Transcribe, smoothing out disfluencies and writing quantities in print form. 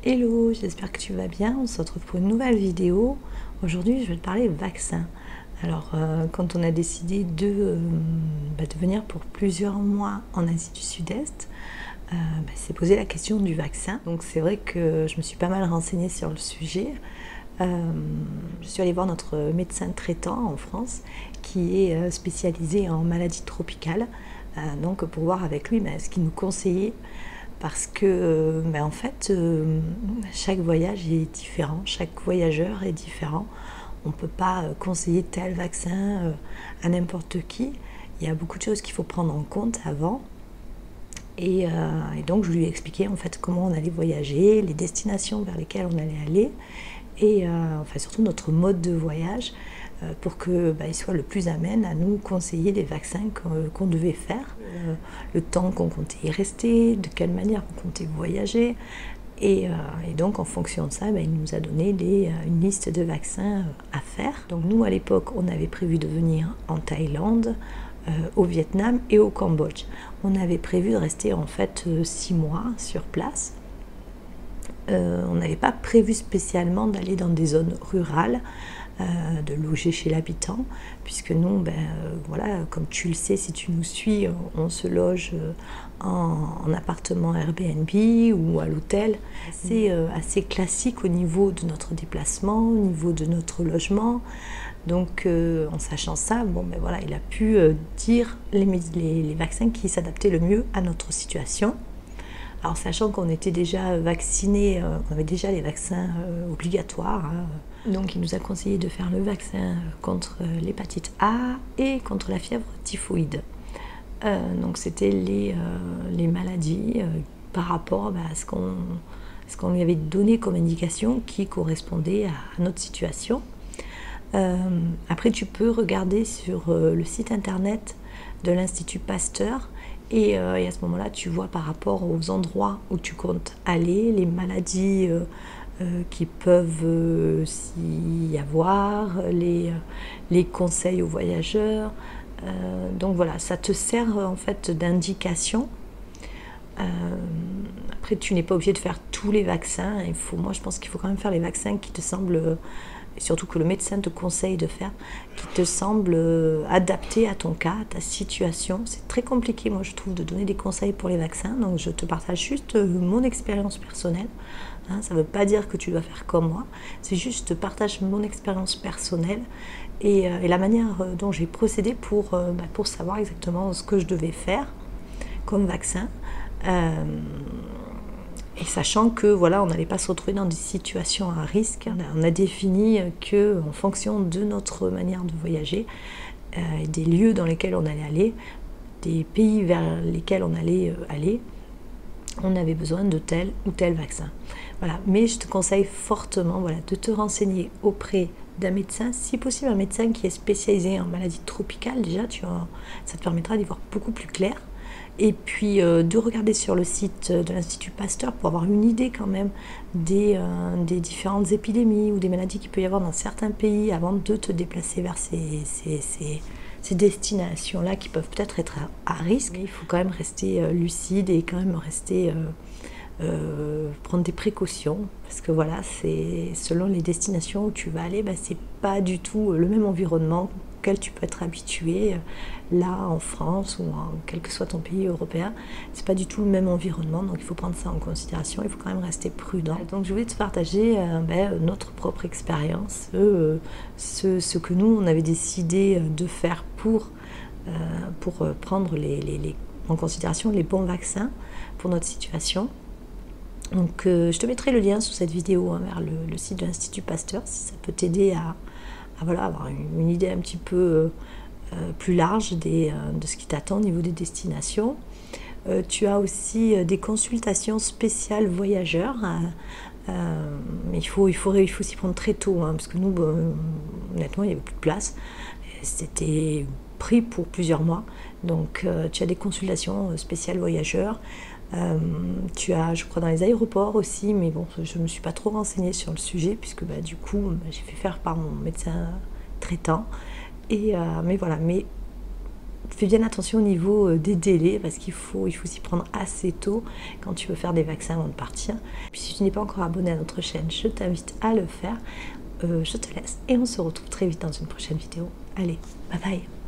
Hello, j'espère que tu vas bien. On se retrouve pour une nouvelle vidéo. Aujourd'hui, je vais te parler vaccin. Alors, quand on a décidé de venir pour plusieurs mois en Asie du Sud-Est, c'est posé la question du vaccin. Donc, c'est vrai que je me suis pas mal renseignée sur le sujet. Je suis allée voir notre médecin traitant en France qui est spécialisé en maladies tropicales. Donc, pour voir avec lui ce qu'il nous conseillait. Parce que, en fait, chaque voyage est différent, chaque voyageur est différent. On ne peut pas conseiller tel vaccin à n'importe qui. Il y a beaucoup de choses qu'il faut prendre en compte avant. Et donc, je lui ai expliqué en fait comment on allait voyager, les destinations vers lesquelles on allait aller, et surtout notre mode de voyage, pour qu'il soit le plus amène à nous conseiller les vaccins qu'on devait faire, le temps qu'on comptait y rester, de quelle manière on comptait voyager. Et donc en fonction de ça, il nous a donné une liste de vaccins à faire. Donc nous à l'époque, on avait prévu de venir en Thaïlande, au Vietnam et au Cambodge. On avait prévu de rester en fait 6 mois sur place. On n'avait pas prévu spécialement d'aller dans des zones rurales, de loger chez l'habitant, puisque nous, voilà, comme tu le sais, si tu nous suis, on se loge en appartement Airbnb ou à l'hôtel. C'est assez classique au niveau de notre déplacement, au niveau de notre logement. Donc en sachant ça, voilà, il a pu dire les vaccins qui s'adaptaient le mieux à notre situation. Alors sachant qu'on était déjà vaccinés, on avait déjà les vaccins obligatoires, donc il nous a conseillé de faire le vaccin contre l'hépatite A et contre la fièvre typhoïde. Donc c'était les maladies par rapport à ce qu'on lui avait donné comme indication qui correspondait à notre situation. Après tu peux regarder sur le site internet de l'Institut Pasteur. Et à ce moment-là, tu vois par rapport aux endroits où tu comptes aller, les maladies qui peuvent s'y avoir, les conseils aux voyageurs. Donc voilà, ça te sert en fait d'indication. Après, tu n'es pas obligé de faire tous les vaccins. Moi, je pense qu'il faut quand même faire les vaccins qui te semblent, et surtout que le médecin te conseille de faire, qui te semblent adaptés à ton cas, à ta situation. C'est très compliqué, moi, je trouve, de donner des conseils pour les vaccins. Donc, je te partage juste mon expérience personnelle. Ça ne veut pas dire que tu dois faire comme moi. C'est juste, je te partage mon expérience personnelle et la manière dont j'ai procédé pour savoir exactement ce que je devais faire comme vaccin. Et sachant que voilà, on n'allait pas se retrouver dans des situations à risque, on a défini que en fonction de notre manière de voyager, des lieux dans lesquels on allait aller, des pays vers lesquels on allait aller, on avait besoin de tel ou tel vaccin. Voilà. Mais je te conseille fortement de te renseigner auprès d'un médecin, si possible un médecin qui est spécialisé en maladies tropicales. Déjà, ça te permettra d'y voir beaucoup plus clair. Et puis de regarder sur le site de l'Institut Pasteur pour avoir une idée quand même des différentes épidémies ou des maladies qu'il peut y avoir dans certains pays avant de te déplacer vers ces destinations-là qui peuvent peut-être être à risque. Mais il faut quand même rester lucide et quand même rester prendre des précautions, parce que voilà, c'est selon les destinations où tu vas aller, c'est pas du tout le même environnement auquel tu peux être habitué là en France ou quel que soit ton pays européen. C'est pas du tout le même environnement, donc il faut prendre ça en considération, il faut quand même rester prudent. Donc je voulais te partager notre propre expérience, ce que nous on avait décidé de faire pour prendre en considération les bons vaccins pour notre situation. Donc je te mettrai le lien sous cette vidéo vers le site de l'Institut Pasteur si ça peut t'aider à avoir une idée un petit peu plus large de ce qui t'attend au niveau des destinations. Tu as aussi des consultations spéciales voyageurs, mais il faut s'y prendre très tôt, parce que nous, honnêtement, il n'y avait plus de place. C'était pris pour plusieurs mois. Donc tu as des consultations spéciales voyageurs. Tu as, je crois, dans les aéroports aussi, mais bon, je ne me suis pas trop renseignée sur le sujet, puisque du coup, j'ai fait faire par mon médecin traitant. Mais voilà, mais fais bien attention au niveau des délais parce qu'il faut s'y prendre assez tôt quand tu veux faire des vaccins avant de partir. Puis si tu n'es pas encore abonné à notre chaîne, je t'invite à le faire. Je te laisse et on se retrouve très vite dans une prochaine vidéo. Allez, bye bye!